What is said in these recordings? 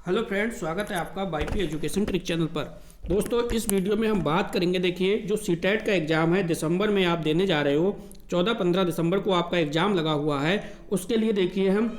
Hello friends, स्वागत है आपका बाईपी एजुकेशन ट्रिक चैनल पर। दोस्तों, इस वीडियो में हम बात करेंगे। देखिए, जो सीटेट का एग्ज़ाम है दिसंबर में आप देने जा रहे हो, 14-15 दिसंबर को आपका एग्ज़ाम लगा हुआ है। उसके लिए देखिए, हम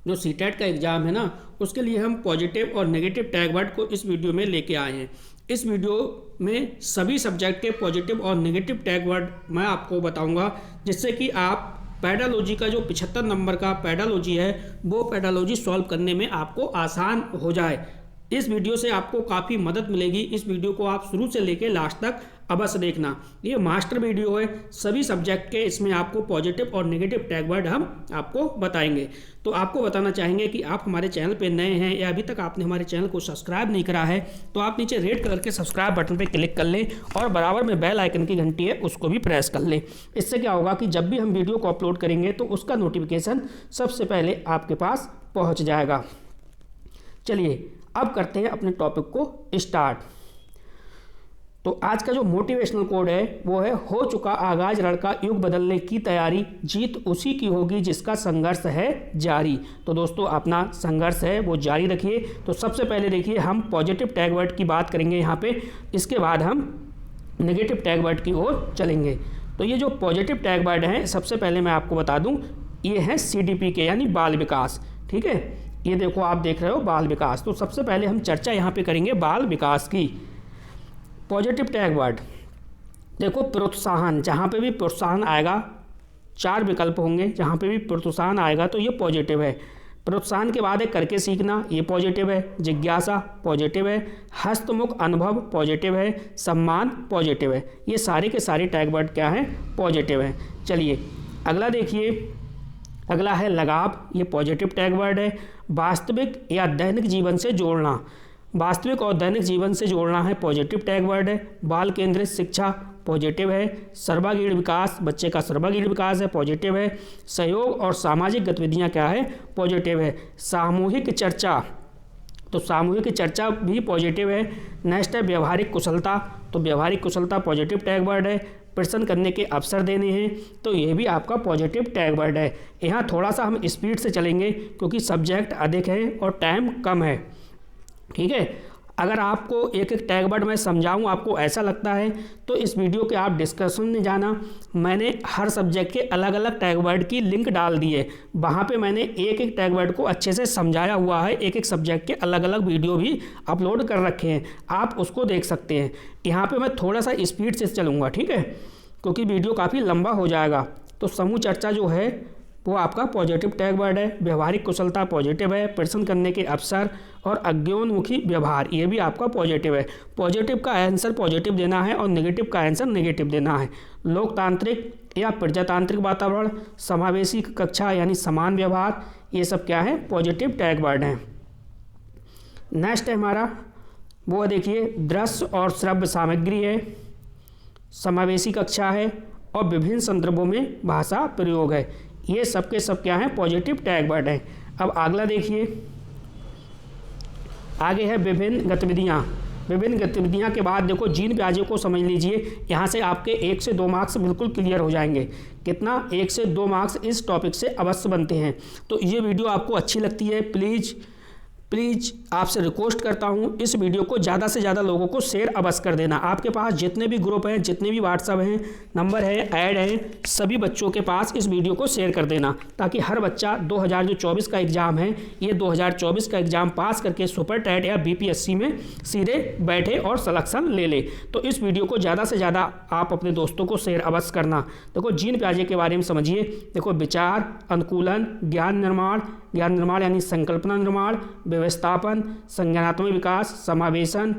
जो सीटेट का एग्ज़ाम है ना, उसके लिए हम पॉजिटिव और नेगेटिव टैग वर्ड को इस वीडियो में लेके आए हैं। इस वीडियो में सभी सब्जेक्ट के पॉजिटिव और नेगेटिव टैग वर्ड मैं आपको बताऊंगा, जिससे कि आप पैडालॉजी का जो 75 नंबर का पैडालॉजी है, वो पैडालॉजी सॉल्व करने में आपको आसान हो जाए। इस वीडियो से आपको काफ़ी मदद मिलेगी। इस वीडियो को आप शुरू से लेकर लास्ट तक अवश्य देखना। ये मास्टर वीडियो है, सभी सब्जेक्ट के इसमें आपको पॉजिटिव और नेगेटिव टैग वर्ड हम आपको बताएंगे। तो आपको बताना चाहेंगे कि आप हमारे चैनल पे नए हैं या अभी तक आपने हमारे चैनल को सब्सक्राइब नहीं करा है, तो आप नीचे रेड कलर के सब्सक्राइब बटन पे क्लिक कर लें और बराबर में बेल आइकन की घंटी है, उसको भी प्रेस कर लें। इससे क्या होगा कि जब भी हम वीडियो को अपलोड करेंगे तो उसका नोटिफिकेशन सबसे पहले आपके पास पहुँच जाएगा। चलिए अब करते हैं अपने टॉपिक को स्टार्ट। तो आज का जो मोटिवेशनल कोड है वो है, हो चुका आगाज लड़का युग बदलने की तैयारी, जीत उसी की होगी जिसका संघर्ष है जारी। तो दोस्तों, अपना संघर्ष है वो जारी रखिए। तो सबसे पहले देखिए, हम पॉजिटिव टैग वर्ड की बात करेंगे यहाँ पे, इसके बाद हम नेगेटिव टैग वर्ड की ओर चलेंगे। तो ये जो पॉजिटिव टैग वर्ड हैं, सबसे पहले मैं आपको बता दूँ, ये हैं CDP के, यानी बाल विकास। ठीक है, ये देखो आप देख रहे हो बाल विकास। तो सबसे पहले हम चर्चा यहाँ पे करेंगे बाल विकास की। पॉजिटिव टैग वर्ड देखो, प्रोत्साहन, जहाँ पे भी प्रोत्साहन आएगा, 4 विकल्प होंगे, जहाँ पे भी प्रोत्साहन आएगा तो ये पॉजिटिव है। प्रोत्साहन के बाद है करके सीखना, ये पॉजिटिव है। जिज्ञासा पॉजिटिव है। हस्तमुख अनुभव पॉजिटिव है। सम्मान पॉजिटिव है। ये सारे के सारे टैग वर्ड क्या हैं? पॉजिटिव है। चलिए अगला देखिए, अगला है लगाव, ये पॉजिटिव टैग वर्ड है। वास्तविक या दैनिक जीवन से जोड़ना, वास्तविक और दैनिक जीवन से जोड़ना है, पॉजिटिव टैग वर्ड है। बाल केंद्रित शिक्षा पॉजिटिव है। सर्वांगीण विकास, बच्चे का सर्वांगीण विकास है, पॉजिटिव है। सहयोग और सामाजिक गतिविधियां क्या है? पॉजिटिव है। सामूहिक चर्चा, तो सामूहिक चर्चा भी पॉजिटिव है। नेक्स्ट है व्यवहारिक कुशलता, तो व्यवहारिक कुशलता पॉजिटिव टैग वर्ड है। प्रश्न करने के अवसर देने हैं, तो ये भी आपका पॉजिटिव टैग वर्ड है। यहाँ थोड़ा सा हम स्पीड से चलेंगे क्योंकि सब्जेक्ट अधिक है और टाइम कम है। ठीक है, अगर आपको एक एक टैग वर्ड मैं समझाऊँ, आपको ऐसा लगता है तो इस वीडियो के आप डिस्कशन में जाना। मैंने हर सब्जेक्ट के अलग अलग टैग वर्ड की लिंक डाल दी है, वहाँ पे मैंने एक एक टैग वर्ड को अच्छे से समझाया हुआ है। एक एक सब्जेक्ट के अलग अलग वीडियो भी अपलोड कर रखे हैं, आप उसको देख सकते हैं। यहाँ पे मैं थोड़ा सा स्पीड से चलूँगा, ठीक है, क्योंकि वीडियो काफ़ी लंबा हो जाएगा। तो समूह चर्चा जो है वो आपका पॉजिटिव टैग वर्ड है। व्यवहारिक कुशलता पॉजिटिव है। प्रश्न करने के अवसर और अज्ञानमुखी व्यवहार, ये भी आपका पॉजिटिव है। पॉजिटिव का आंसर पॉजिटिव देना है और नेगेटिव का आंसर नेगेटिव देना है। लोकतांत्रिक या प्रजातांत्रिक वातावरण, समावेशी कक्षा यानी समान व्यवहार, ये सब क्या है? पॉजिटिव टैग वर्ड हैं। नेक्स्ट है हमारा, वो देखिए दृश्य और श्रव्य सामग्री है, समावेशी कक्षा है और विभिन्न संदर्भों में भाषा प्रयोग है। ये सब के सब क्या हैं? पॉजिटिव टैग वर्ड हैं। अब अगला देखिए, आगे है विभिन्न गतिविधियाँ। विभिन्न गतिविधियाँ के बाद देखो जीन प्याजे को समझ लीजिए। यहाँ से आपके 1 से 2 मार्क्स बिल्कुल क्लियर हो जाएंगे। कितना? 1 से 2 मार्क्स इस टॉपिक से अवश्य बनते हैं। तो ये वीडियो आपको अच्छी लगती है, प्लीज़ आपसे रिक्वेस्ट करता हूँ, इस वीडियो को ज़्यादा से ज़्यादा लोगों को शेयर अवश्य कर देना। आपके पास जितने भी ग्रुप हैं, जितने भी व्हाट्सएप हैं, नंबर है, ऐड हैं, सभी बच्चों के पास इस वीडियो को शेयर कर देना, ताकि हर बच्चा 2024 का एग्ज़ाम है, ये 2024 का एग्ज़ाम पास करके सुपर टेट या BPSC में सीधे बैठे और सिलेक्शन ले ले। तो इस वीडियो को ज़्यादा से ज़्यादा आप अपने दोस्तों को शेयर अवश्य करना। देखो जीन प्याजे के बारे में समझिए। देखो विचार, अनुकूलन, ज्ञान निर्माण यानी संकल्पना निर्माण, व्यवस्थापन, संज्ञानात्मक विकास, समावेशन,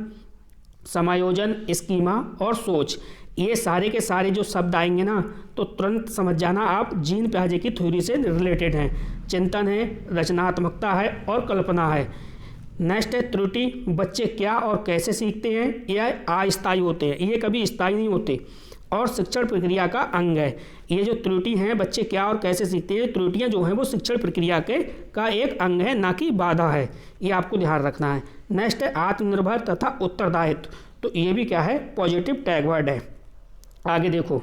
समायोजन, स्कीमा और सोच, ये सारे के सारे जो शब्द आएंगे ना, तो तुरंत समझ जाना आप जीन प्याजे की थ्योरी से रिलेटेड हैं। चिंतन है, रचनात्मकता है और कल्पना है। नेक्स्ट है त्रुटि, बच्चे क्या और कैसे सीखते हैं, यह अस्थायी होते हैं, ये कभी स्थायी नहीं होते और शिक्षण प्रक्रिया का अंग है। ये जो त्रुटि हैं, बच्चे क्या और कैसे सीखते हैं, त्रुटियां जो हैं वो शिक्षण प्रक्रिया का एक अंग है, ना कि बाधा है। ये आपको ध्यान रखना है। नेक्स्ट है आत्मनिर्भर तथा उत्तरदायित्व, तो ये भी क्या है? पॉजिटिव टैग वर्ड है। आगे देखो,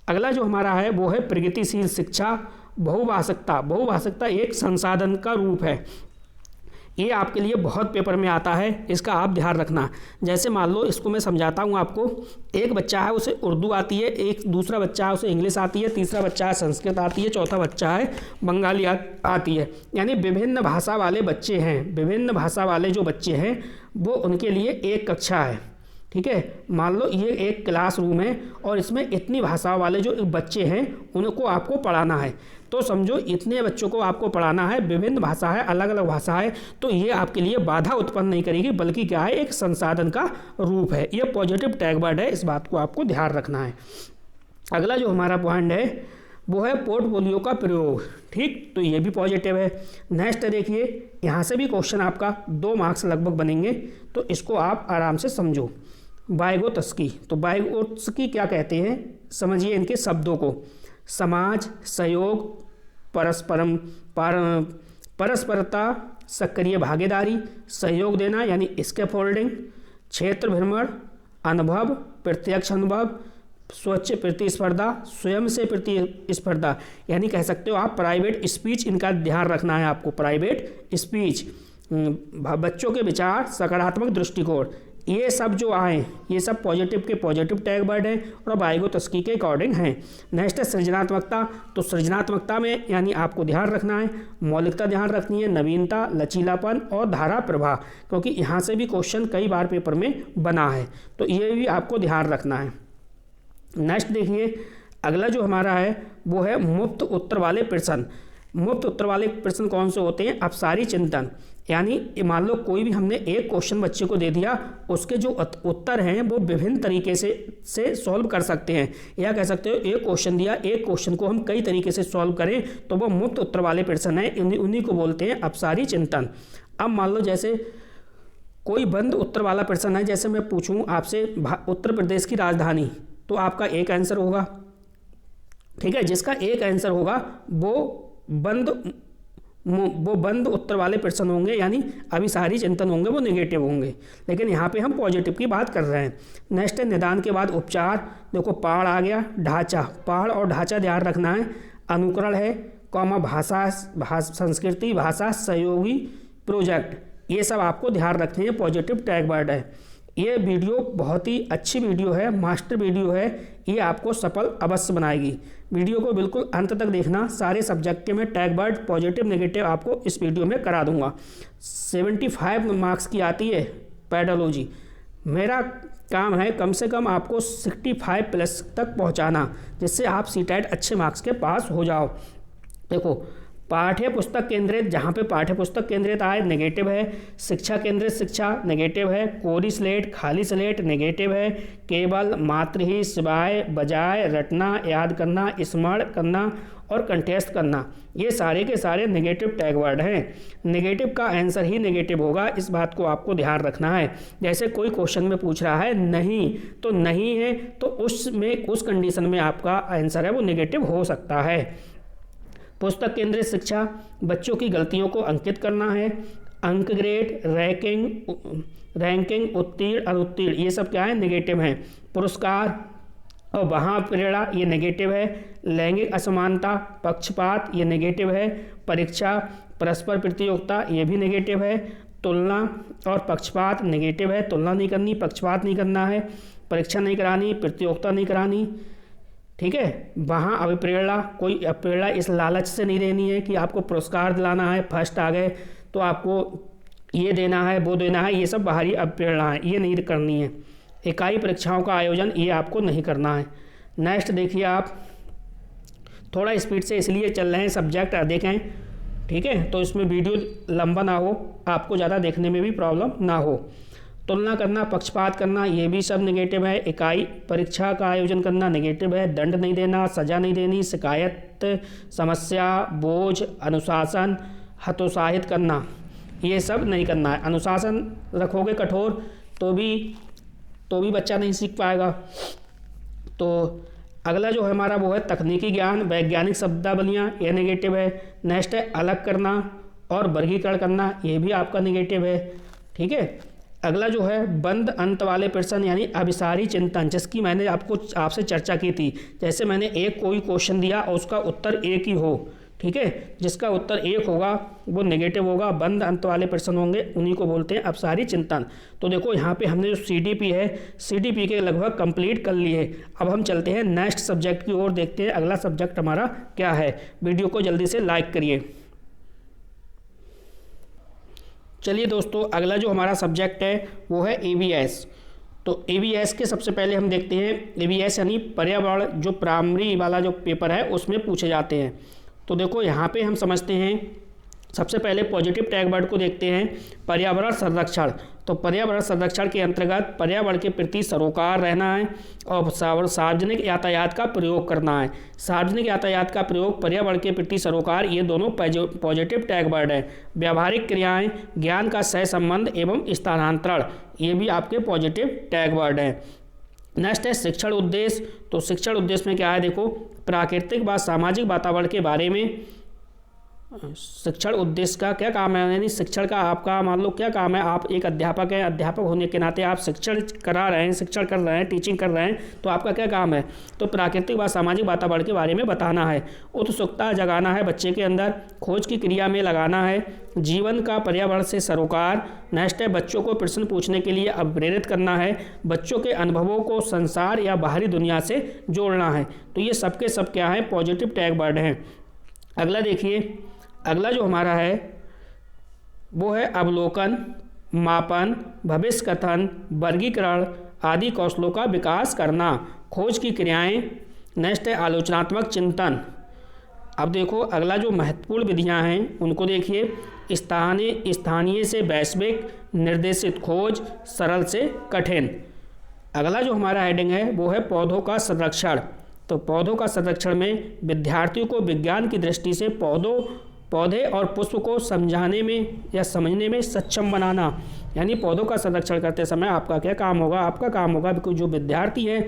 अगला जो हमारा है वो है प्रगतिशील शिक्षा। बहुभाषिकता एक संसाधन का रूप है। ये आपके लिए बहुत पेपर में आता है, इसका आप ध्यान रखना। जैसे मान लो इसको मैं समझाता हूँ आपको, एक बच्चा है उसे उर्दू आती है, एक दूसरा बच्चा है उसे इंग्लिश आती है, तीसरा बच्चा है संस्कृत आती है, चौथा बच्चा है बंगाली आती है। यानी विभिन्न भाषा वाले बच्चे हैं, विभिन्न भाषा वाले जो बच्चे हैं वो उनके लिए एक कक्षा है। ठीक है, मान लो ये एक क्लासरूम है और इसमें इतनी भाषा वाले जो बच्चे हैं उनको आपको पढ़ाना है। तो समझो इतने बच्चों को आपको पढ़ाना है, विभिन्न भाषा है, अलग अलग भाषा है, तो ये आपके लिए बाधा उत्पन्न नहीं करेगी, बल्कि क्या है, एक संसाधन का रूप है। ये पॉजिटिव टैग वर्ड है, इस बात को आपको ध्यान रखना है। अगला जो हमारा पॉइंट है वो है पोर्टफोलियो का प्रयोग। ठीक, तो ये भी पॉजिटिव है। नेक्स्ट देखिए, यहाँ से भी क्वेश्चन आपका 2 मार्क्स लगभग बनेंगे, तो इसको आप आराम से समझो। वाइगोत्स्की, तो वाइगोत्स्की क्या कहते हैं, समझिए इनके शब्दों को। समाज, सहयोग, परस्परता, सक्रिय भागीदारी, सहयोग देना यानी स्कैफोल्डिंग, क्षेत्र भ्रमण, अनुभव, प्रत्यक्ष अनुभव, स्वच्छ प्रतिस्पर्धा, स्वयं से प्रतिस्पर्धा, यानी कह सकते हो आप प्राइवेट स्पीच, इनका ध्यान रखना है आपको। प्राइवेट स्पीच, बच्चों के विचार, सकारात्मक दृष्टिकोण, ये सब जो आए ये सब पॉजिटिव के पॉजिटिव टैग वर्ड हैं और वाइगोत्स्की के अकॉर्डिंग हैं। नेक्स्ट है सृजनात्मकता, तो सृजनात्मकता में यानी आपको ध्यान रखना है मौलिकता ध्यान रखनी है, नवीनता, लचीलापन और धारा प्रवाह, क्योंकि यहाँ से भी क्वेश्चन कई बार पेपर में बना है, तो ये भी आपको ध्यान रखना है। नेक्स्ट देखिए, अगला जो हमारा है वो है मुफ्त उत्तर वाले प्रश्न। मुफ्त उत्तर वाले प्रश्न कौन से होते हैं, अपसारी चिंतन, यानी मान लो कोई भी हमने एक क्वेश्चन बच्चे को दे दिया, उसके जो उत्तर हैं वो विभिन्न तरीके से सॉल्व कर सकते हैं, या कह सकते हो एक क्वेश्चन दिया, एक क्वेश्चन को हम कई तरीके से सॉल्व करें, तो वो मुफ्त उत्तर वाले प्रश्न हैं, उन्हीं को बोलते हैं अपसारी चिंतन। अब मान लो जैसे कोई बंद उत्तर वाला प्रश्न है, जैसे मैं पूछूं आपसे उत्तर प्रदेश की राजधानी, तो आपका एक आंसर होगा। ठीक है, जिसका एक आंसर होगा वो बंद उत्तर वाले प्रश्न होंगे, यानी अभिसारी चिंतन होंगे, वो नेगेटिव होंगे। लेकिन यहाँ पे हम पॉजिटिव की बात कर रहे हैं। नेक्स्ट है निदान के बाद उपचार, देखो पहाड़ आ गया, ढांचा, पहाड़ और ढांचा ध्यान रखना है, अनुकरण है, कॉमा भाषा, संस्कृति, भाषा, सहयोगी, प्रोजेक्ट, ये सब आपको ध्यान रखने हैं, पॉजिटिव टैग वर्ड है। ये वीडियो बहुत ही अच्छी वीडियो है, मास्टर वीडियो है, ये आपको सफल अवश्य बनाएगी। वीडियो को बिल्कुल अंत तक देखना, सारे सब्जेक्ट के मैं टैग वर्ड पॉजिटिव नेगेटिव आपको इस वीडियो में करा दूंगा। 75 मार्क्स की आती है पेडोलॉजी, मेरा काम है कम से कम आपको 65 प्लस तक पहुंचाना, जिससे आप सीटेट अच्छे मार्क्स के पास हो जाओ। देखो पाठ्य पुस्तक केंद्रित, जहाँ पे पाठ्य पुस्तक केंद्रित आए नेगेटिव है, शिक्षा केंद्रित शिक्षा नेगेटिव है, कोरी स्लेट खाली स्लेट नेगेटिव है, केवल मात्र ही सिवाय बजाय रटना याद करना स्मरण करना और कंटेस्ट करना, ये सारे के सारे नेगेटिव टैग वर्ड हैं। नेगेटिव का आंसर ही नेगेटिव होगा, इस बात को आपको ध्यान रखना है। जैसे कोई क्वेश्चन में पूछ रहा है नहीं, तो नहीं है तो उसमें उस कंडीशन में आपका आंसर है वो नेगेटिव हो सकता है। पुस्तक केंद्रित शिक्षा, बच्चों की गलतियों को अंकित करना है, अंक ग्रेड, रैंकिंग, उत्तीर्ण अनुत्तीर्ण, ये सब क्या है नेगेटिव हैं। पुरस्कार और वहाँ प्रेरणा, ये नेगेटिव है। लैंगिक असमानता, पक्षपात, ये नेगेटिव है। परीक्षा, परस्पर प्रतियोगिता, ये भी नेगेटिव है। तुलना और पक्षपात नेगेटिव है, तुलना नहीं करनी, पक्षपात नहीं करना है, परीक्षा नहीं करानी, प्रतियोगिता नहीं करानी। ठीक है, वहाँ अभिप्रेरणा, कोई अप्रेरणा इस लालच से नहीं देनी है कि आपको पुरस्कार दिलाना है, फर्स्ट आ गए तो आपको ये देना है वो देना है, ये सब बाहरी अप्रेरणा है, ये नहीं करनी है। इकाई परीक्षाओं का आयोजन, ये आपको नहीं करना है। नेक्स्ट देखिए, आप थोड़ा स्पीड से इसलिए चल रहे हैं, सब्जेक्ट अधिक हैं, ठीक है, तो इसमें वीडियो लंबा ना हो, आपको ज़्यादा देखने में भी प्रॉब्लम ना हो। तुलना करना, पक्षपात करना, ये भी सब नेगेटिव है। इकाई परीक्षा का आयोजन करना नेगेटिव है। दंड नहीं देना, सजा नहीं देनी, शिकायत, समस्या, बोझ, अनुशासन, हतोत्साहित करना, ये सब नहीं करना है। अनुशासन रखोगे कठोर तो भी बच्चा नहीं सीख पाएगा। तो अगला जो है हमारा वो है तकनीकी ज्ञान, वैज्ञानिक शब्दावलियाँ, ये नेगेटिव है। नेक्स्ट है अलग करना और वर्गीकरण करना, ये भी आपका नेगेटिव है। ठीक है, अगला जो है बंद अंत वाले प्रश्न यानी अभिसारी चिंतन, जिसकी मैंने आपसे चर्चा की थी। जैसे मैंने कोई क्वेश्चन दिया और उसका उत्तर एक ही हो, ठीक है, जिसका उत्तर 1 होगा वो नेगेटिव होगा। बंद अंत वाले प्रश्न होंगे उन्हीं को बोलते हैं अपसारी चिंतन। तो देखो यहाँ पे हमने जो CDP है, CDP के लगभग कंप्लीट कर लिए। अब हम चलते हैं नेक्स्ट सब्जेक्ट की ओर, देखते हैं अगला सब्जेक्ट हमारा क्या है। वीडियो को जल्दी से लाइक करिए। चलिए दोस्तों, अगला जो हमारा सब्जेक्ट है वो है EVS। तो EVS के सबसे पहले हम देखते हैं, EVS यानी पर्यावरण जो प्राइमरी वाला जो पेपर है उसमें पूछे जाते हैं। तो देखो यहाँ पे हम समझते हैं, सबसे पहले पॉजिटिव टैग वर्ड को देखते हैं, पर्यावरण संरक्षण। तो पर्यावरण संरक्षण के अंतर्गत पर्यावरण के प्रति सरोकार रहना है और सार्वजनिक यातायात का प्रयोग करना है। सार्वजनिक यातायात का प्रयोग, पर्यावरण के प्रति सरोकार, ये दोनों पॉजिटिव टैग वर्ड है। व्यावहारिक क्रियाएं, ज्ञान का सहसंबंध एवं स्थानांतरण, ये भी आपके पॉजिटिव टैग वर्ड हैं। नेक्स्ट है शिक्षण उद्देश्य। तो शिक्षण उद्देश्य में क्या है, देखो प्राकृतिक व सामाजिक वातावरण के बारे में शिक्षण उद्देश्य का क्या काम है, यानी शिक्षण का आपका मान लो क्या काम है, आप एक अध्यापक हैं, अध्यापक होने के नाते आप शिक्षण करा रहे हैं, शिक्षण कर रहे हैं, टीचिंग कर रहे हैं, तो आपका क्या काम है, तो प्राकृतिक व सामाजिक वातावरण के बारे में बताना है। उत्सुकता जगाना है बच्चे के अंदर, खोज की क्रिया में लगाना है, जीवन का पर्यावरण से सरोकार। नेक्स्ट है बच्चों को प्रश्न पूछने के लिए प्रेरित करना है, बच्चों के अनुभवों को संसार या बाहरी दुनिया से जोड़ना है। तो ये सबके सब क्या है, पॉजिटिव टैग वर्ड हैं। अगला देखिए, अगला जो हमारा है वो है अवलोकन, मापन, भविष्य कथन, वर्गीकरण आदि कौशलों का विकास करना, खोज की क्रियाएं। नेक्स्ट है आलोचनात्मक चिंतन। अब देखो अगला जो महत्वपूर्ण विधियां हैं उनको देखिए, स्थानीय से वैश्विक, निर्देशित खोज, सरल से कठिन। अगला जो हमारा हेडिंग है वो है पौधों का संरक्षण। तो पौधों का संरक्षण में विद्यार्थियों को विज्ञान की दृष्टि से पौधे और पुष्प को समझाने में या समझने में सक्षम बनाना, यानी पौधों का संरक्षण करते समय आपका क्या काम होगा, आपका काम होगा जो विद्यार्थी है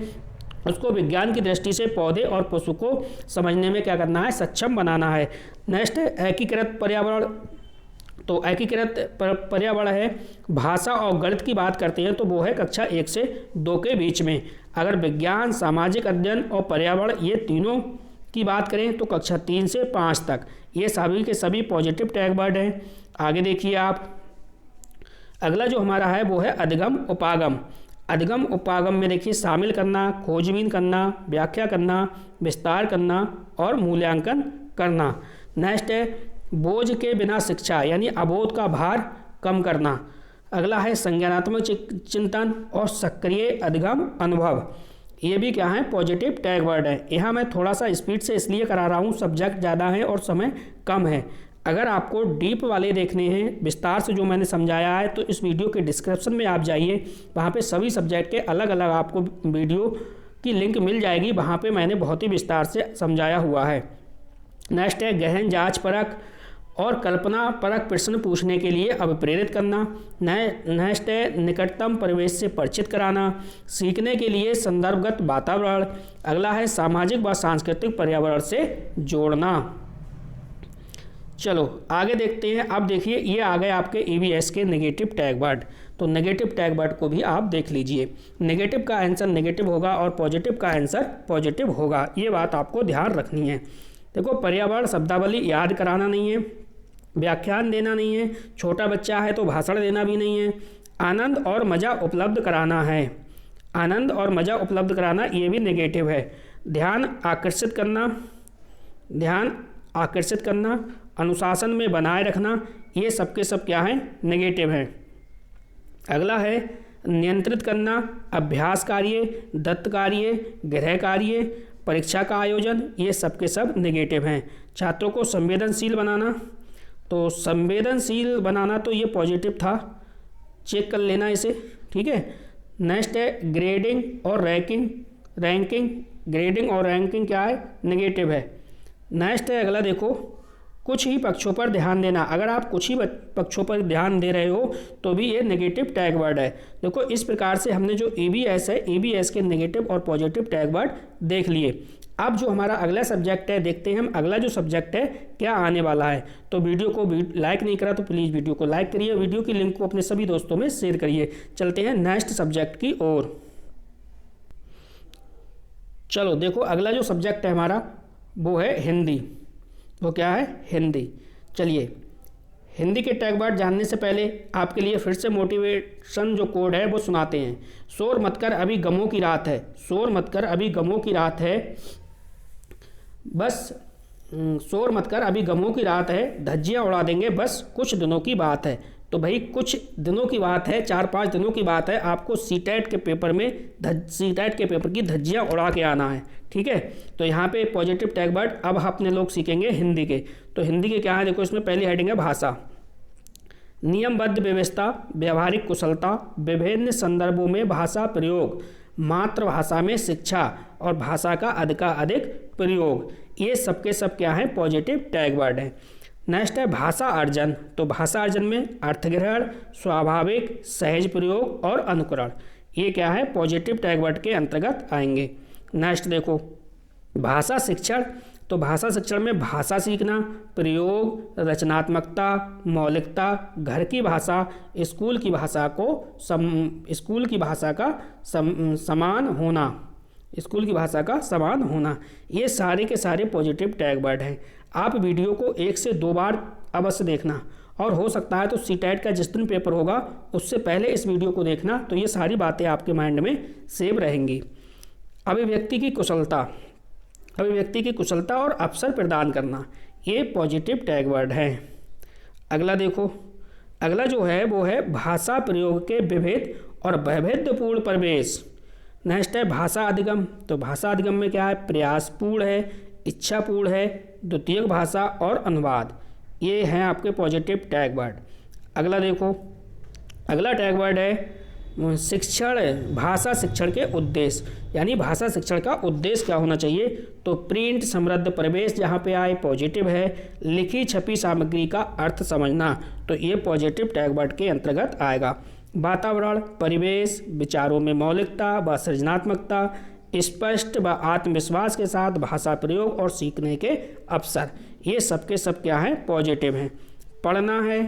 उसको विज्ञान की दृष्टि से पौधे और पुष्प को समझने में क्या करना है, सक्षम बनाना है। नेक्स्ट है एकीकृत पर्यावरण। तो एकीकृत पर्यावरण है, भाषा और गणित की बात करते हैं तो वो है कक्षा 1 से 2 के बीच में। अगर विज्ञान, सामाजिक अध्ययन और पर्यावरण ये तीनों की बात करें तो कक्षा 3 से 5 तक। ये सभी के सभी पॉजिटिव टैग वर्ड हैं। आगे देखिए आप, अगला जो हमारा है वो है अधिगम उपागम। अधिगम उपागम में देखिए शामिल करना, खोजबीन करना, व्याख्या करना, विस्तार करना और मूल्यांकन करना। नेक्स्ट है बोझ के बिना शिक्षा, यानी अबोध का भार कम करना। अगला है संज्ञानात्मक चिंतन और सक्रिय अधिगम अनुभव। ये भी क्या है, पॉजिटिव टैग वर्ड है। यहाँ मैं थोड़ा सा स्पीड से इसलिए करा रहा हूँ, सब्जेक्ट ज़्यादा है और समय कम है। अगर आपको डीप वाले देखने हैं, विस्तार से जो मैंने समझाया है, तो इस वीडियो के डिस्क्रिप्शन में आप जाइए, वहाँ पे सभी सब्जेक्ट के अलग अलग आपको वीडियो की लिंक मिल जाएगी। वहाँ पे मैंने बहुत ही विस्तार से समझाया हुआ है। नेक्स्ट है गहन जाँच परख और कल्पना परक प्रश्न पूछने के लिए अभिप्रेरित करना। नेक्स्ट है निकटतम परिवेश से परिचित कराना, सीखने के लिए संदर्भगत वातावरण। अगला है सामाजिक व सांस्कृतिक पर्यावरण से जोड़ना। चलो आगे देखते हैं। अब देखिए ये आ गए आपके EVS के नेगेटिव टैग वर्ड। तो नेगेटिव टैग वर्ड को भी आप देख लीजिए। नेगेटिव का आंसर नेगेटिव होगा और पॉजिटिव का आंसर पॉजिटिव होगा, ये बात आपको ध्यान रखनी है। देखो पर्यावरण शब्दावली याद कराना नहीं है, व्याख्यान देना नहीं है, छोटा बच्चा है तो भाषण देना भी नहीं है। आनंद और मज़ा उपलब्ध कराना है, आनंद और मज़ा उपलब्ध कराना ये भी नेगेटिव है। ध्यान आकर्षित करना, अनुशासन में बनाए रखना, ये सबके सब क्या हैं, नेगेटिव हैं। अगला है नियंत्रित करना, अभ्यास कार्य, दत्त कार्य, गृह कार्य, परीक्षा का आयोजन, ये सबके सब नेगेटिव हैं। छात्रों को संवेदनशील बनाना, तो संवेदनशील बनाना तो ये पॉजिटिव था, चेक कर लेना इसे, ठीक है। नेक्स्ट है ग्रेडिंग और रैंकिंग, ग्रेडिंग और रैंकिंग क्या है, नेगेटिव है। नेक्स्ट है अगला देखो, कुछ ही पक्षों पर ध्यान देना। अगर आप कुछ ही पक्षों पर ध्यान दे रहे हो तो भी ये नेगेटिव टैग वर्ड है। देखो इस प्रकार से हमने जो EVS है, EVS के नेगेटिव और पॉजिटिव टैग वर्ड देख लिए। अब जो हमारा अगला सब्जेक्ट है, देखते हैं हम अगला जो सब्जेक्ट है क्या आने वाला है। तो वीडियो को लाइक नहीं करा तो प्लीज़ वीडियो को लाइक करिए, वीडियो की लिंक को अपने सभी दोस्तों में शेयर करिए। चलते हैं नेक्स्ट सब्जेक्ट की ओर। चलो देखो अगला जो सब्जेक्ट है हमारा वो है हिंदी। वो क्या है? हिंदी। चलिए, हिंदी के टैग वर्ड जानने से पहले आपके लिए फिर से मोटिवेशन जो कोड है वो सुनाते हैं। शोर मत कर अभी गमों की रात है, शोर मत कर अभी गमों की रात है, बस शोर मत कर अभी गमों की रात है, धज्जियाँ उड़ा देंगे बस कुछ दिनों की बात है। तो भाई कुछ दिनों की बात है, 4-5 दिनों की बात है, आपको सीटेट के पेपर में सीटेट के पेपर की धज्जियाँ उड़ा के आना है, ठीक है। तो यहाँ पे पॉजिटिव टैग वर्ड अब अपने लोग सीखेंगे हिंदी के। तो हिंदी के क्या है, देखो इसमें पहली हेडिंग है भाषा। नियमबद्ध व्यवस्था, व्यवहारिक कुशलता, विभिन्न संदर्भों में भाषा प्रयोग, मातृभाषा में शिक्षा और भाषा का अधिकाधिक प्रयोग, ये सबके सब क्या है? पॉजिटिव टैग वर्ड है। नेक्स्ट है भाषा अर्जन। तो भाषा अर्जन में अर्थग्रहण, स्वाभाविक, सहज प्रयोग और अनुकरण, ये क्या है? पॉजिटिव टैग वर्ड के अंतर्गत आएंगे। नेक्स्ट देखो भाषा शिक्षण। तो भाषा शिक्षण में भाषा सीखना, प्रयोग, रचनात्मकता, मौलिकता, घर की भाषा, स्कूल की भाषा को स्कूल की भाषा का समान होना, स्कूल की भाषा का समान होना, ये सारे के सारे पॉजिटिव टैग वर्ड हैं। आप वीडियो को 1 से 2 बार अवश्य देखना, और हो सकता है तो सीटेट का जिस दिन पेपर होगा उससे पहले इस वीडियो को देखना, तो ये सारी बातें आपके माइंड में सेव रहेंगी। अभिव्यक्ति की कुशलता, अभिव्यक्ति की कुशलता और अवसर प्रदान करना, ये पॉजिटिव टैग वर्ड है। अगला देखो, अगला जो है वो है भाषा प्रयोग के विविध और वैविध्यपूर्ण प्रवेश। नेक्स्ट है भाषा अधिगम। तो भाषा अधिगम में क्या है? प्रयासपूर्ण है, इच्छापूर्ण है, द्वितीयक भाषा और अनुवाद, ये हैं आपके पॉजिटिव टैग वर्ड। अगला देखो, अगला टैग वर्ड है शिक्षण, भाषा शिक्षण के उद्देश्य, यानी भाषा शिक्षण का उद्देश्य क्या होना चाहिए? तो प्रिंट समृद्ध प्रवेश जहाँ पे आए पॉजिटिव है, लिखी छपी सामग्री का अर्थ समझना, तो ये पॉजिटिव टैग वर्ड के अंतर्गत आएगा। वातावरण, परिवेश, विचारों में मौलिकता व सृजनात्मकता, स्पष्ट व आत्मविश्वास के साथ भाषा प्रयोग और सीखने के अवसर, ये सब के सब क्या हैं? पॉजिटिव हैं। पढ़ना है,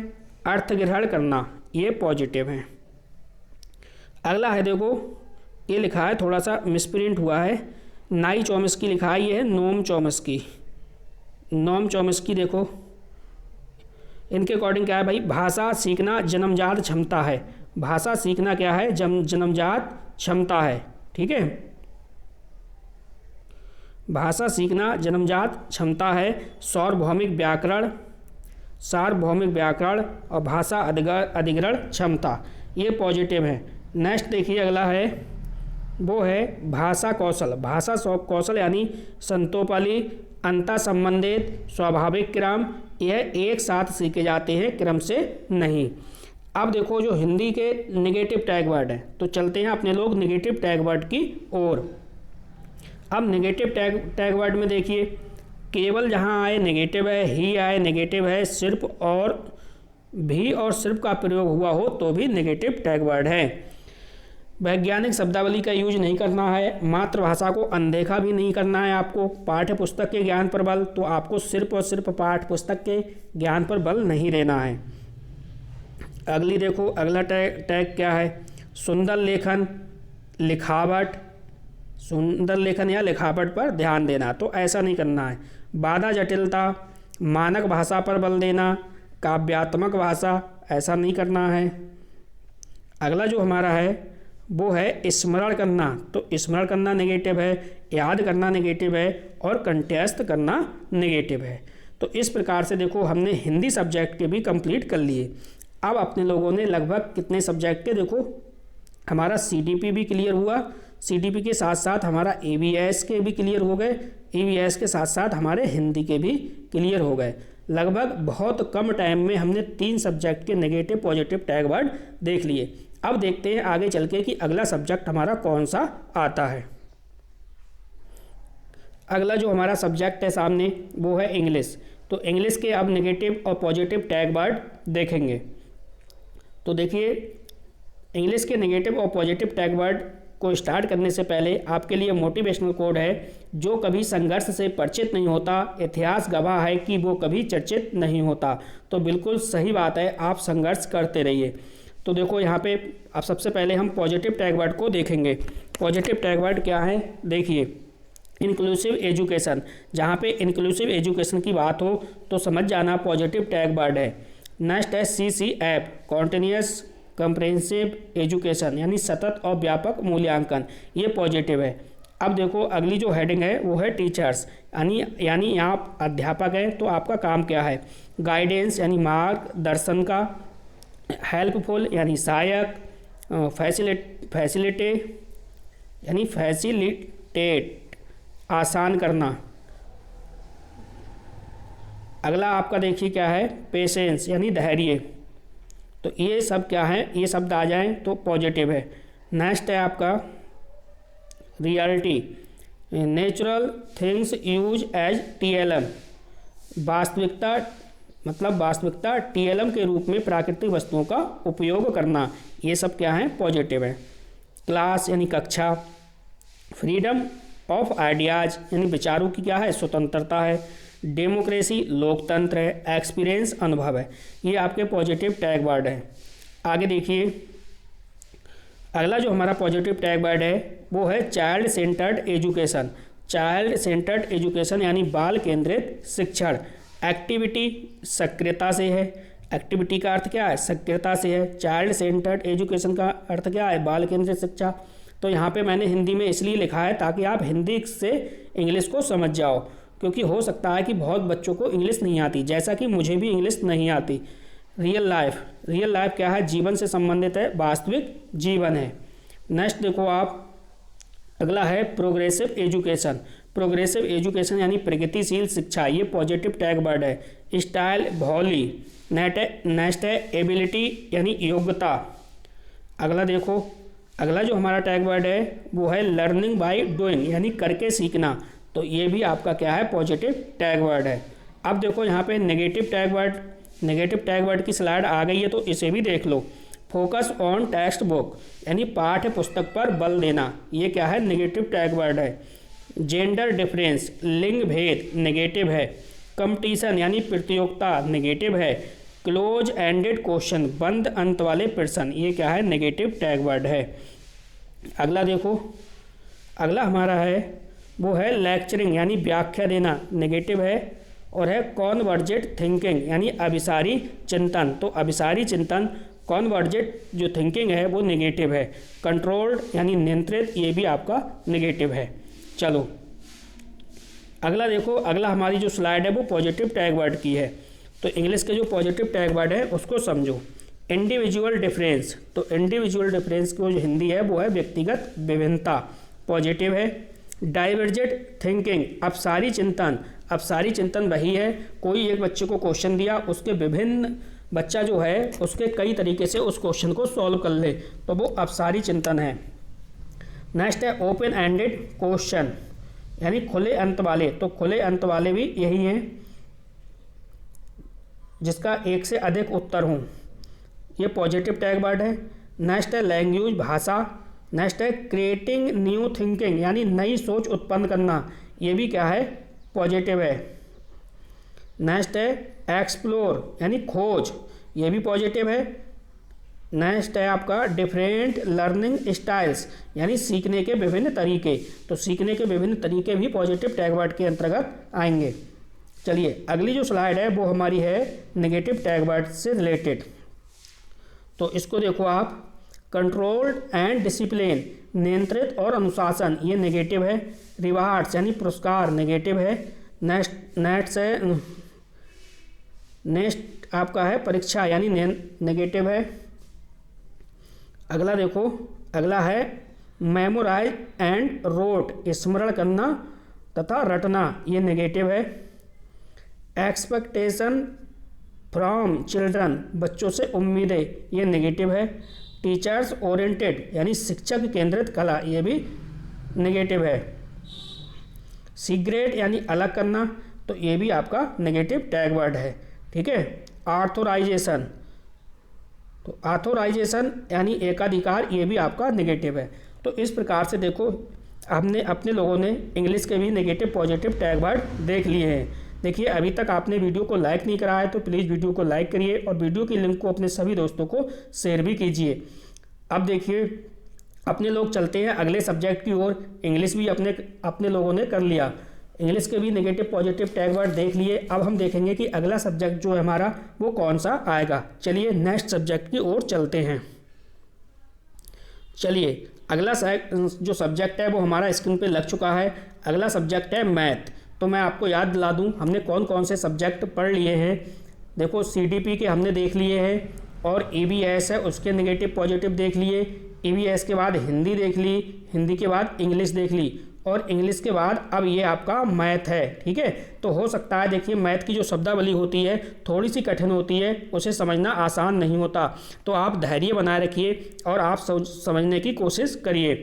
अर्थ ग्रहण करना, ये पॉजिटिव हैं। अगला है देखो, ये लिखा है थोड़ा सा मिसप्रिंट हुआ है, नाई चॉम्स्की लिखा है, ये है नोम चॉम्स्की, नोम चॉम्स्की। देखो इनके अकॉर्डिंग क्या है भाई? भाषा सीखना जन्मजात क्षमता है, भाषा सीखना क्या है? जन्मजात क्षमता है, ठीक है। भाषा सीखना जन्मजात क्षमता है। सार्वभौमिक व्याकरण, सार्वभौमिक व्याकरण और भाषा अधिग्रहण क्षमता, ये पॉजिटिव है। नेक्स्ट देखिए, अगला है वो है भाषा कौशल। भाषा कौशल यानी संतोपली, अंतर संबंधित, स्वाभाविक क्रम, यह एक साथ सीखे जाते हैं, क्रम से नहीं। अब देखो जो हिंदी के नेगेटिव टैग वर्ड है, तो चलते हैं अपने लोग नेगेटिव टैग वर्ड की ओर। अब नेगेटिव टैग वर्ड में देखिए, केवल जहाँ आए नेगेटिव है, ही आए नेगेटिव है, सिर्फ और भी और सिर्फ का प्रयोग हुआ हो तो भी नेगेटिव टैग वर्ड है। वैज्ञानिक शब्दावली का यूज नहीं करना है, मातृभाषा को अनदेखा भी नहीं करना है आपको। पाठ्य पुस्तक के ज्ञान पर बल, तो आपको सिर्फ और सिर्फ पाठ्य पुस्तक के ज्ञान पर बल नहीं देना है। अगली देखो, अगला टैग क्या है? सुंदर लेखन, लिखावट, सुंदर लेखन या लिखावट पर ध्यान देना, तो ऐसा नहीं करना है। बाधा जटिलता, मानक भाषा पर बल देना, काव्यात्मक भाषा, ऐसा नहीं करना है। अगला जो हमारा है वो है स्मरण करना, तो स्मरण करना नेगेटिव है, याद करना नेगेटिव है और कंठस्थ करना नेगेटिव है। तो इस प्रकार से देखो हमने हिंदी सब्जेक्ट के भी कंप्लीट कर लिए। अब अपने लोगों ने लगभग कितने सब्जेक्ट के, देखो हमारा CDP भी क्लियर हुआ, CDP के साथ साथ हमारा EVS के भी क्लियर हो गए, EVS के साथ साथ हमारे हिंदी के भी क्लियर हो गए। लगभग बहुत कम टाइम में हमने 3 सब्जेक्ट के नेगेटिव पॉजिटिव टैग वर्ड देख लिए। अब देखते हैं आगे चल के कि अगला सब्जेक्ट हमारा कौन सा आता है। अगला जो हमारा सब्जेक्ट है सामने वो है इंग्लिश। तो इंग्लिश के अब नेगेटिव और पॉजिटिव टैग वर्ड देखेंगे। तो देखिए, इंग्लिश के नेगेटिव और पॉजिटिव टैग वर्ड को स्टार्ट करने से पहले आपके लिए मोटिवेशनल कोड है। जो कभी संघर्ष से परिचित नहीं होता, इतिहास गवाह है कि वो कभी चर्चित नहीं होता। तो बिल्कुल सही बात है, आप संघर्ष करते रहिए। तो देखो यहाँ पे अब सबसे पहले हम पॉजिटिव टैग वर्ड को देखेंगे। पॉजिटिव टैग वर्ड क्या है? देखिए, इंक्लूसिव एजुकेशन, जहाँ पे इंक्लूसिव एजुकेशन की बात हो तो समझ जाना पॉजिटिव टैग वर्ड है। नेक्स्ट है CC app, continuous comprehensive education यानी सतत और व्यापक मूल्यांकन, ये पॉजिटिव है। अब देखो अगली जो हेडिंग है वो है टीचर्स, यानी आप अध्यापक हैं तो आपका काम क्या है। गाइडेंस यानी मार्गदर्शन का, हेल्पफुल यानी सहायक, फैसिलिटेट आसान करना। अगला आपका देखिए क्या है, पेशेंस यानी धैर्य। तो ये सब क्या है, ये शब्द आ जाएं तो पॉजिटिव है। नेक्स्ट है आपका reality, natural things use as TLM, वास्तविकता मतलब वास्तविकता TLM के रूप में प्राकृतिक वस्तुओं का उपयोग करना, ये सब क्या है, पॉजिटिव है। क्लास यानी कक्षा, फ्रीडम ऑफ आइडियाज यानी विचारों की क्या है, स्वतंत्रता है। डेमोक्रेसी लोकतंत्र है। एक्सपीरियंस अनुभव है। ये आपके पॉजिटिव टैग वर्ड है। आगे देखिए अगला जो हमारा पॉजिटिव टैग वर्ड है वो है child centred education. Child centred education यानी बाल केंद्रित शिक्षण। एक्टिविटी सक्रियता से है। एक्टिविटी का अर्थ क्या है, सक्रियता से है। चाइल्ड सेंटर्ड एजुकेशन का अर्थ क्या है, बाल केंद्रित शिक्षा। तो यहाँ पे मैंने हिंदी में इसलिए लिखा है ताकि आप हिंदी से इंग्लिश को समझ जाओ, क्योंकि हो सकता है कि बहुत बच्चों को इंग्लिश नहीं आती, जैसा कि मुझे भी इंग्लिश नहीं आती। रियल लाइफ क्या है, जीवन से संबंधित है, वास्तविक जीवन है। नेक्स्ट देखो आप अगला है प्रोग्रेसिव एजुकेशन। प्रोग्रेसिव एजुकेशन यानी प्रगतिशील शिक्षा, ये पॉजिटिव टैग वर्ड है। स्टाइल भौली। नेक्स्ट है एबिलिटी यानी योग्यता। अगला देखो अगला जो हमारा टैग वर्ड है वो है लर्निंग बाय डूइंग यानी करके सीखना। तो ये भी आपका क्या है, पॉजिटिव टैग वर्ड है। अब देखो यहाँ पे नेगेटिव टैग वर्ड की स्लाइड आ गई है, तो इसे भी देख लो। फोकस ऑन टेक्स्ट बुक यानी पाठ्य पुस्तक पर बल देना, ये क्या है, नेगेटिव टैग वर्ड है। जेंडर डिफरेंस लिंग भेद नेगेटिव है। कंपटीशन यानी प्रतियोगिता नेगेटिव है। क्लोज एंडेड क्वेश्चन बंद अंत वाले प्रश्न, ये क्या है, नेगेटिव टैग वर्ड है। अगला देखो अगला हमारा है वो है लेक्चरिंग यानी व्याख्या देना, नेगेटिव है। और है कॉन्वर्जेंट थिंकिंग यानी अभिसारी चिंतन। तो अभिसारी चिंतन कॉन्वर्जेंट जो थिंकिंग है वो नेगेटिव है। कंट्रोल्ड यानी नियंत्रित, ये भी आपका नेगेटिव है। चलो अगला देखो अगला हमारी जो स्लाइड है वो पॉजिटिव टैग वर्ड की है। तो इंग्लिश के जो पॉजिटिव टैग वर्ड है उसको समझो। इंडिविजुअल डिफरेंस, तो इंडिविजुअल डिफरेंस को जो हिंदी है वो है व्यक्तिगत विभिन्नता, पॉजिटिव है। डाइवर्जेंट थिंकिंग अपसारी चिंतन वही है, कोई एक बच्चे को क्वेश्चन दिया, उसके विभिन्न बच्चा जो है उसके कई तरीके से उस क्वेश्चन को सॉल्व कर ले, तो वो अपसारी चिंतन है। नेक्स्ट है ओपन एंडेड क्वेश्चन यानी खुले अंत वाले। तो खुले अंत वाले भी यही हैं जिसका एक से अधिक उत्तर हों, ये पॉजिटिव टैग वर्ड है। नेक्स्ट है लैंग्वेज भाषा। नेक्स्ट है क्रिएटिंग न्यू थिंकिंग यानी नई सोच उत्पन्न करना, ये भी क्या है, पॉजिटिव है। नेक्स्ट है एक्सप्लोर यानी खोज, ये भी पॉजिटिव है। नेक्स्ट है आपका डिफरेंट लर्निंग स्टाइल्स यानी सीखने के विभिन्न तरीके। तो सीखने के विभिन्न तरीके भी पॉजिटिव टैग वर्ड के अंतर्गत आएंगे। चलिए अगली जो स्लाइड है वो हमारी है नेगेटिव टैग वर्ड से रिलेटेड। तो इसको देखो आप, कंट्रोल्ड एंड डिसिप्लिन नियंत्रित और अनुशासन, ये नेगेटिव है। रिवार्ड्स यानी पुरस्कार, नेगेटिव है। नेक्स्ट आपका है परीक्षा यानी नेगेटिव है। अगला देखो अगला है मेमोराइज एंड रोट, स्मरण करना तथा रटना, ये नेगेटिव है। एक्सपेक्टेशन फ्रॉम चिल्ड्रन, बच्चों से उम्मीदें, ये नेगेटिव है। टीचर्स ओरिएंटेड यानी शिक्षक केंद्रित कला, ये भी नेगेटिव है। सीग्रेट यानी अलग करना, तो ये भी आपका नेगेटिव टैग वर्ड है। ठीक है। ऑथोराइजेशन, तो ऑथोराइजेशन यानी एकाधिकार, ये भी आपका नेगेटिव है। तो इस प्रकार से देखो हमने अपने लोगों ने इंग्लिश के भी नेगेटिव पॉजिटिव टैग वर्ड देख लिए हैं। देखिए अभी तक आपने वीडियो को लाइक नहीं करा है तो प्लीज़ वीडियो को लाइक करिए और वीडियो की लिंक को अपने सभी दोस्तों को शेयर भी कीजिए। अब देखिए अपने लोग चलते हैं अगले सब्जेक्ट की ओर। इंग्लिश भी अपने लोगों ने कर लिया। इंग्लिश के भी नेगेटिव पॉजिटिव टैग वर्ड देख लिए। अब हम देखेंगे कि अगला सब्जेक्ट जो है हमारा वो कौन सा आएगा। चलिए नेक्स्ट सब्जेक्ट की ओर चलते हैं। चलिए अगला जो सब्जेक्ट है वो हमारा स्क्रीन पे लग चुका है। अगला सब्जेक्ट है मैथ। तो मैं आपको याद दिला दूं हमने कौन कौन से सब्जेक्ट पढ़ लिए हैं। देखो CDP के हमने देख लिए हैं, और EVS है उसके नेगेटिव पॉजिटिव देख लिए। EVS के बाद हिंदी देख ली, हिंदी के बाद इंग्लिश देख ली, और इंग्लिश के बाद अब ये आपका मैथ है। ठीक है, तो हो सकता है देखिए मैथ की जो शब्दावली होती है थोड़ी सी कठिन होती है, उसे समझना आसान नहीं होता। तो आप धैर्य बनाए रखिए और आप समझने की कोशिश करिए।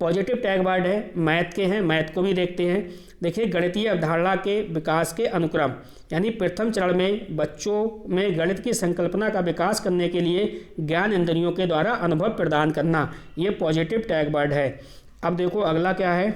पॉजिटिव टैग वर्ड है मैथ के हैं, मैथ को भी देखते हैं। देखिए गणितीय अवधारणा के विकास के अनुक्रम, यानी प्रथम चरण में बच्चों में गणित की संकल्पना का विकास करने के लिए ज्ञान इंद्रियों के द्वारा अनुभव प्रदान करना, ये पॉजिटिव टैग वर्ड है। अब देखो अगला क्या है।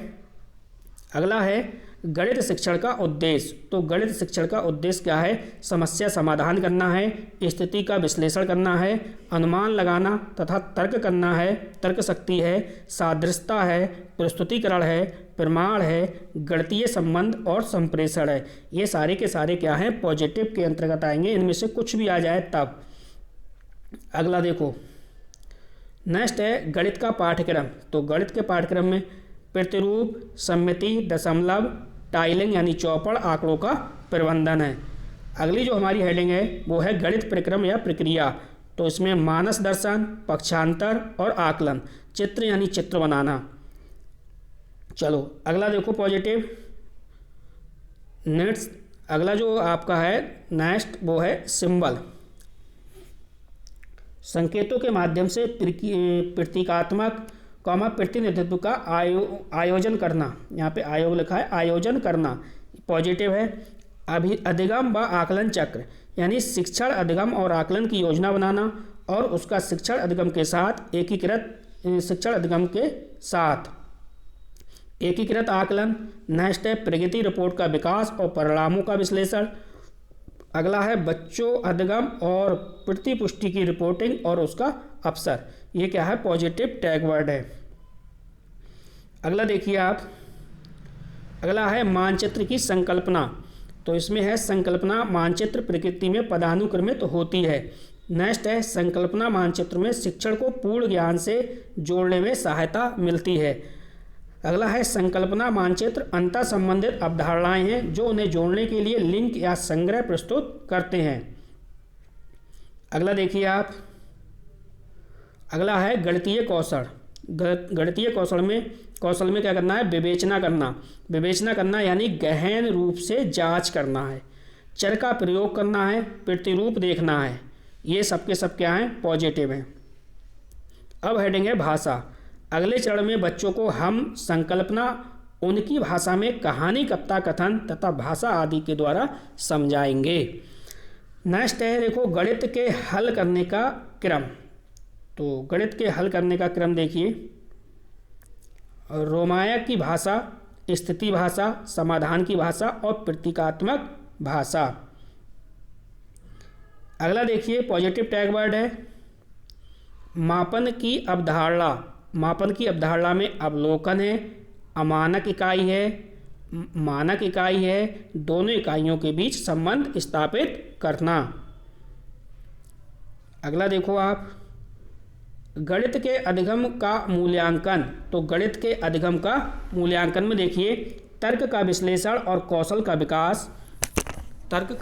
अगला है गणित शिक्षण का उद्देश्य। तो गणित शिक्षण का उद्देश्य क्या है? समस्या समाधान करना है, स्थिति का विश्लेषण करना है, अनुमान लगाना तथा तर्क करना है, तर्क शक्ति है, सादृश्यता है, प्रस्तुतिकरण है, प्रमाण है, गणितीय संबंध और संप्रेषण है। ये सारे के सारे क्या हैं? पॉजिटिव के अंतर्गत आएंगे। इनमें से कुछ भी आ जाए तब। अगला देखो नेक्स्ट है गणित का पाठ्यक्रम। तो गणित के पाठ्यक्रम में प्रतिरूप, सममिति, दशमलव, टाइलिंग यानी चौपड़, आंकड़ों का प्रबंधन है। अगली जो हमारी हेडिंग है वो है गणित प्रक्रम या प्रक्रिया। तो इसमें मानस दर्शन, पक्षांतर और आकलन, चित्र यानी चित्र बनाना। चलो अगला देखो पॉजिटिव नेक्स्ट। अगला जो आपका है नेक्स्ट वो है सिंबल। संकेतों के माध्यम से प्रतीकात्मक प्रतिनिधित्व का आयोजन करना। यहाँ पे आयोग लिखा है, आयोजन करना पॉजिटिव है। अधिगम व आकलन चक्र, यानी शिक्षण, अधिगम और आकलन की योजना बनाना, और उसका शिक्षण अधिगम के साथ शिक्षण अधिगम के साथ एकीकृत आकलन। नेक्स्ट है प्रगति रिपोर्ट का विकास और परिणामों का विश्लेषण। अगला है बच्चों अधिगम और प्रतिपुष्टि की रिपोर्टिंग और उसका अवसर। ये क्या है? पॉजिटिव टैग वर्ड है। अगला देखिए आप, अगला है मानचित्र की संकल्पना। तो इसमें है संकल्पना मानचित्र प्रकृति में पदानुक्रमित होती है। नेक्स्ट है संकल्पना मानचित्र में शिक्षण को पूर्ण ज्ञान से जोड़ने में सहायता मिलती है। अगला है संकल्पना मानचित्र अंतर संबंधित अवधारणाएं हैं जो उन्हें जोड़ने के लिए लिंक या संग्रह प्रस्तुत करते हैं। अगला देखिए आप, अगला है गणितीय कौशल। गणितीय कौशल में क्या करना है? विवेचना करना। विवेचना करना यानी गहन रूप से जांच करना है, चर का प्रयोग करना है, प्रतिरूप देखना है। ये सब के सब क्या हैं? पॉजिटिव हैं। अब हेडिंग है भाषा। अगले चरण में बच्चों को हम संकल्पना उनकी भाषा में कहानी, कविता, कथन तथा भाषा आदि के द्वारा समझाएंगे। नेक्स्ट है देखो गणित के हल करने का क्रम। तो गणित के हल करने का क्रम देखिए, रोमायक की भाषा, स्थिति भाषा, समाधान की भाषा और प्रतीकात्मक भाषा। अगला देखिए पॉजिटिव टैग वर्ड है मापन की अवधारणा। मापन की अवधारणा में अवलोकन है, अमानक इकाई है, मानक इकाई है, दोनों इकाइयों के बीच संबंध स्थापित करना। अगला देखो आप गणित के अधिगम का मूल्यांकन। तो गणित के अधिगम का मूल्यांकन में देखिए तर्क का विश्लेषण और कौशल का विकास। तर्क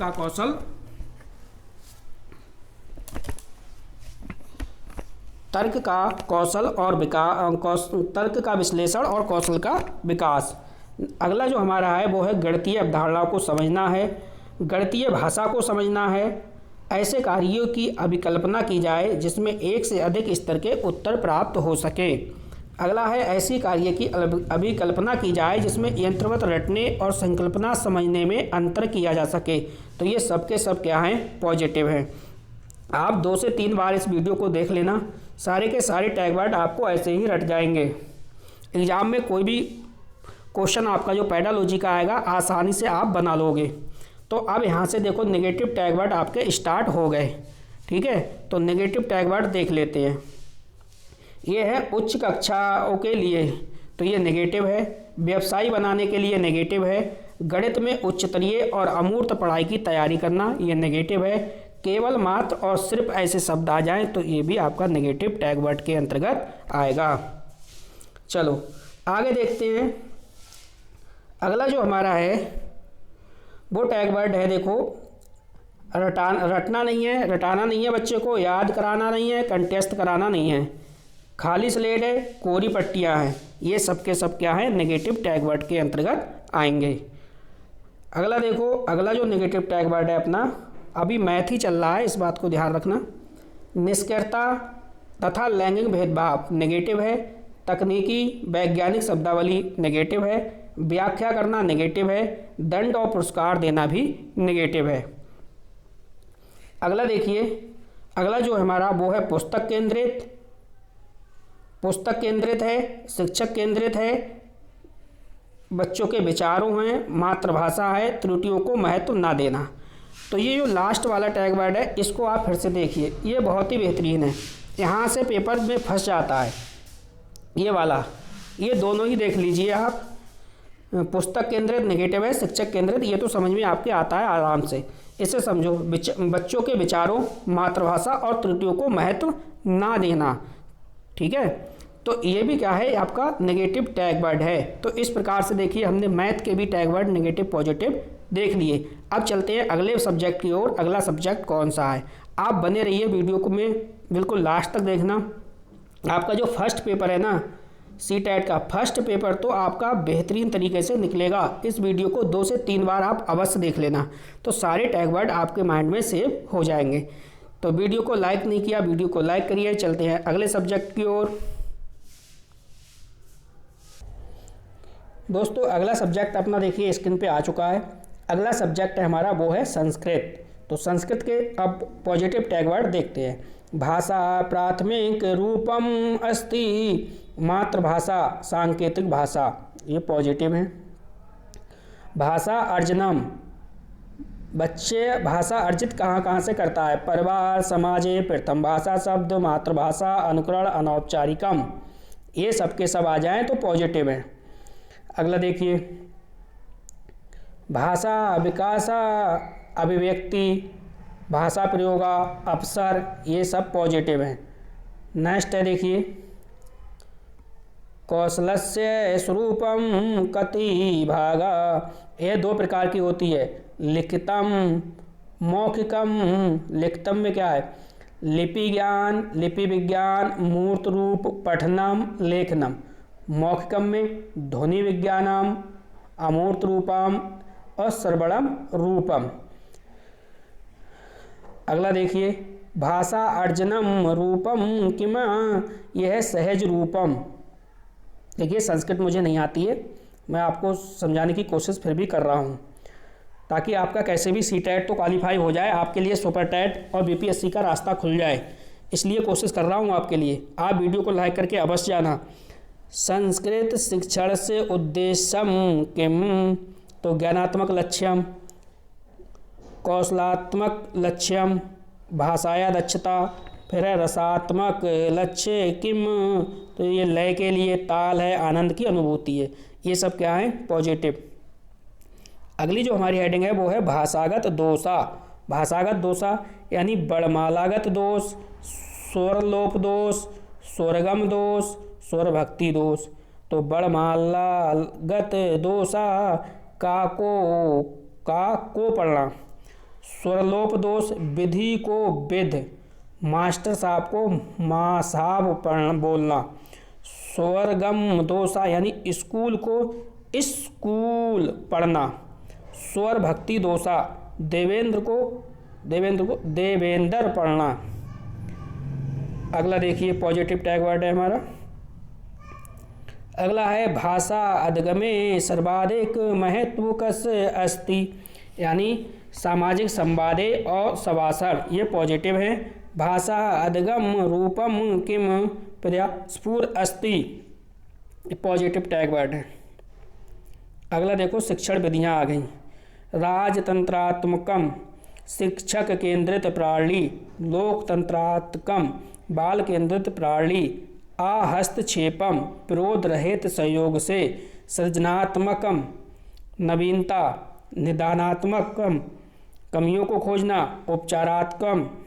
का विश्लेषण और कौशल का विकास। अगला जो हमारा है वो है गणितीय अवधारणाओं को समझना है, गणितीय भाषा को समझना है, ऐसे कार्यों की अभिकल्पना की जाए जिसमें एक से अधिक स्तर के उत्तर प्राप्त हो सके। अगला है ऐसी कार्य की अभिकल्पना की जाए जिसमें यंत्रवत रटने और संकल्पना समझने में अंतर किया जा सके। तो ये सब के सब क्या हैं? पॉजिटिव हैं। आप 2 से 3 बार इस वीडियो को देख लेना, सारे के सारे टैग वर्ड आपको ऐसे ही रट जाएंगे। एग्जाम में कोई भी क्वेश्चन आपका जो पेडालॉजी का आएगा आसानी से आप बना लोगे। तो अब यहाँ से देखो नेगेटिव टैग वर्ड आपके स्टार्ट हो गए। ठीक है, तो नेगेटिव टैग वर्ड देख लेते हैं। ये है उच्च कक्षाओं के लिए, तो ये नेगेटिव है। व्यवसाय बनाने के लिए नेगेटिव है। गणित में उच्चतरीय और अमूर्त पढ़ाई की तैयारी करना, ये नेगेटिव है। केवल मात्र और सिर्फ ऐसे शब्द आ जाएं तो ये भी आपका नेगेटिव टैग वर्ड के अंतर्गत आएगा। चलो आगे देखते हैं। अगला जो हमारा है वो टैग वर्ड है, देखो, रटना नहीं है, रटाना नहीं है, बच्चे को याद कराना नहीं है, कंटेस्ट कराना नहीं है, खाली स्लेट है, कोरी पट्टियाँ हैं, ये सब के सब क्या है, नेगेटिव टैग वर्ड के अंतर्गत आएंगे। अगला देखो, अगला जो नेगेटिव टैग वर्ड है अपना, अभी मैथ ही चल रहा है, इस बात को ध्यान रखना। निष्क्रियता तथा लैंगिक भेदभाव नेगेटिव है। तकनीकी वैज्ञानिक शब्दावली नेगेटिव है। व्याख्या करना नेगेटिव है। दंड और पुरस्कार देना भी नेगेटिव है। अगला देखिए, अगला जो हमारा वो है पुस्तक केंद्रित। पुस्तक केंद्रित है, शिक्षक केंद्रित है, बच्चों के विचारों हैं, मातृभाषा है, त्रुटियों को महत्व ना देना। तो ये जो लास्ट वाला टैग वर्ड है इसको आप फिर से देखिए, ये बहुत ही बेहतरीन है, यहाँ से पेपर में फंस जाता है ये वाला, ये दोनों ही देख लीजिए आप। पुस्तक केंद्रित नेगेटिव है, शिक्षक केंद्रित ये तो समझ में आपके आता है आराम से, इसे समझो। बच्चों के विचारों, मातृभाषा और त्रुटियों को महत्व ना देना, ठीक है, तो ये भी क्या है आपका नेगेटिव टैग वर्ड है। तो इस प्रकार से देखिए हमने मैथ के भी टैग वर्ड नेगेटिव पॉजिटिव देख लिए। अब चलते हैं अगले सब्जेक्ट की ओर। अगला सब्जेक्ट कौन सा है, आप बने रहिए वीडियो को में बिल्कुल लास्ट तक देखना। आपका जो फर्स्ट पेपर है ना सीटेट का, फर्स्ट पेपर तो आपका बेहतरीन तरीके से निकलेगा। इस वीडियो को 2 से 3 बार आप अवश्य देख लेना, तो सारे टैग वर्ड आपके माइंड में सेव हो जाएंगे। तो वीडियो को लाइक नहीं किया, वीडियो को लाइक करिए। चलते हैं अगले सब्जेक्ट की ओर। दोस्तों अगला सब्जेक्ट अपना देखिए स्क्रीन पे आ चुका है। अगला सब्जेक्ट है हमारा वो है संस्कृत। तो संस्कृत के अब पॉजिटिव टैग वर्ड देखते हैं। भाषा प्राथमिक रूपम अस्ति, मातृभाषा सांकेतिक भाषा, ये पॉजिटिव है। भाषा अर्जनम, बच्चे भाषा अर्जित कहाँ कहाँ से करता है, परिवार, समाजे, प्रथम भाषा शब्द, मातृभाषा, अनुकरण, अनौपचारिकम, ये सब के सब आ जाएं तो पॉजिटिव है। अगला देखिए, भाषा विकासा, अभिव्यक्ति, भाषा प्रयोगा, अवसर, ये सब पॉजिटिव हैं। नेक्स्ट है देखिए, कौशलस्य स्वरूपम कति भागा, ये 2 प्रकार की होती है, लिखितम, मौखिकम। लिखितम में क्या है, लिपि ज्ञान, लिपि विज्ञान, मूर्त रूप, पठनम, लेखनम। मौखिकम में ध्वनि विज्ञानम, अमूर्त रूपम और श्रवणम रूपम। अगला देखिए, भाषा अर्जनम रूपम किमा, यह है सहज रूपम। देखिए संस्कृत मुझे नहीं आती है, मैं आपको समझाने की कोशिश फिर भी कर रहा हूँ ताकि आपका कैसे भी सीटेट तो क्वालिफाई हो जाए, आपके लिए सुपर टेट और बीपीएससी का रास्ता खुल जाए, इसलिए कोशिश कर रहा हूँ आपके लिए। आप वीडियो को लाइक करके अवश्य जाना। संस्कृत शिक्षण से उद्देश्यम किम, तो ज्ञानात्मक लक्ष्यम, कौशलात्मक लक्ष्यम, भाषाया दक्षता, फिर है रसात्मक लक्ष्य किम, तो ये लय के लिए ताल है, आनंद की अनुभूति है, ये सब क्या है पॉजिटिव। अगली जो हमारी हेडिंग है वो है भाषागत दोषा। भाषागत दोषा यानी बड़मालागत दोष, स्वरलोप दोष, स्वरगम दोष, स्वर भक्ति दोष। तो बड़मालागत दोषा, का को पढ़ना, स्वरलोप दोष, विधि को विध, मास्टर साहब को माँ साहब बोलना। स्वरगम दोषा यानी स्कूल को स्कूल पढ़ना। स्वर भक्ति दोषा, देवेंद्र को देवेंद्र पढ़ना। अगला देखिए पॉजिटिव टैग वर्ड है हमारा। अगला है भाषा अधिगमे सर्वाधिक महत्व कस अस्ति, यानी सामाजिक संवादे और सवासर, ये पॉजिटिव है। भाषा अधिगम रूपम किम स्फुर अस्ति, पॉजिटिव टैग वर्ड है। अगला देखो शिक्षण विधियाँ आ गई। राजतंत्रात्मकम, शिक्षक केंद्रित प्रणाली, लोकतंत्रात्मकम, बाल केंद्रित प्रणाली, आहस्तक्षेपम विरोध रहित सहयोग से सृजनात्मकम नवीनता निदानात्मकम कमियों को खोजना उपचारात्मक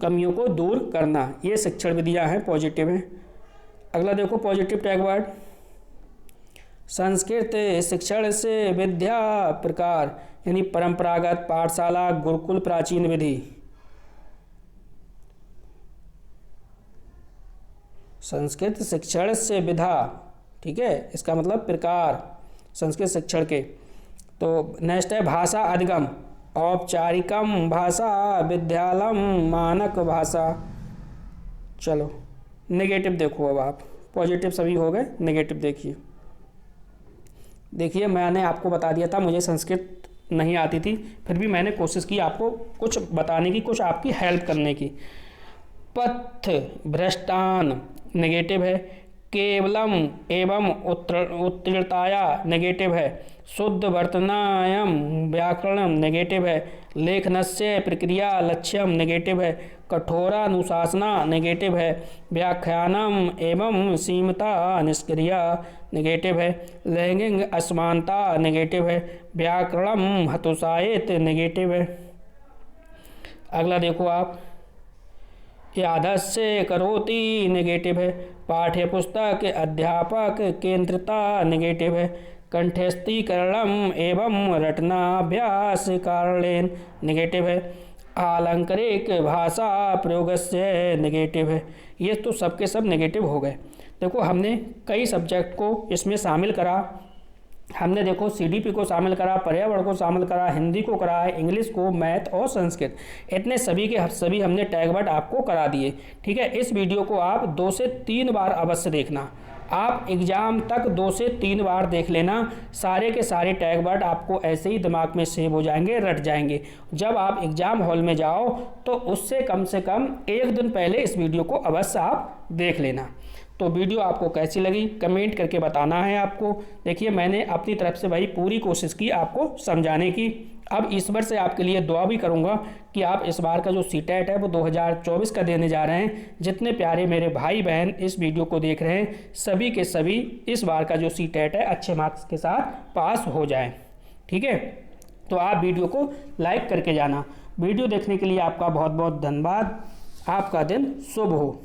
कमियों को दूर करना, ये शिक्षण विधियां हैं पॉजिटिव हैं। अगला देखो पॉजिटिव टैग वर्ड, संस्कृत शिक्षण से विद्या प्रकार यानी परंपरागत पाठशाला गुरुकुल प्राचीन विधि। संस्कृत शिक्षण से विधा, ठीक है, इसका मतलब प्रकार संस्कृत शिक्षण के। तो नेक्स्ट है भाषा अधिगम, औपचारिकम भाषा विद्यालम मानक भाषा। चलो नेगेटिव देखो, अब आप पॉजिटिव सभी हो गए, नेगेटिव देखिए मैंने आपको बता दिया था मुझे संस्कृत नहीं आती थी, फिर भी मैंने कोशिश की आपको कुछ बताने की, कुछ आपकी हेल्प करने की। पथ भ्रष्टान नेगेटिव है, केवलम एवं उत्तीर्णताया नेगेटिव है, शुद्ध वर्तनायम व्याकरणम नेगेटिव है, लेखनस्य प्रक्रिया लक्ष्यम नेगेटिव है, कठोरानुशासना नेगेटिव है, व्याख्यानम एवं सीमता निष्क्रिया नेगेटिव है, लैंगिक असमानता नेगेटिव है, व्याकरणम हतोत्साहित नेगेटिव है। अगला देखो आप, यादस्य करोति नेगेटिव है, पाठ्य पुस्तक अध्यापक केंद्रिता नेगेटिव है, कंठस्थीकरणम एवं रटनाभ्यास कारणेन नेगेटिव है, आलंकारिक भाषा प्रयोगस्य नेगेटिव है। ये तो सबके सब नेगेटिव हो गए। देखो हमने कई सब्जेक्ट को इसमें शामिल करा, हमने देखो सीडीपी को शामिल करा, पर्यावरण को शामिल करा, हिंदी को करा है, इंग्लिश को, मैथ और संस्कृत, इतने सभी के सभी हमने टैग वर्ड आपको करा दिए। ठीक है, इस वीडियो को आप 2 से 3 बार अवश्य देखना, आप एग्ज़ाम तक 2 से 3 बार देख लेना, सारे के सारे टैग वर्ड आपको ऐसे ही दिमाग में सेव हो जाएंगे, रट जाएंगे। जब आप एग्ज़ाम हॉल में जाओ तो उससे कम से कम 1 दिन पहले इस वीडियो को अवश्य आप देख लेना। तो वीडियो आपको कैसी लगी कमेंट करके बताना है आपको। देखिए मैंने अपनी तरफ से भाई पूरी कोशिश की आपको समझाने की। अब ईश्वर से आपके लिए दुआ भी करूंगा कि आप इस बार का जो सीटेट है वो 2024 का देने जा रहे हैं। जितने प्यारे मेरे भाई बहन इस वीडियो को देख रहे हैं सभी के सभी इस बार का जो सीटेट है अच्छे मार्क्स के साथ पास हो जाएं। ठीक है, तो आप वीडियो को लाइक करके जाना। वीडियो देखने के लिए आपका बहुत बहुत धन्यवाद। आपका दिन शुभ हो।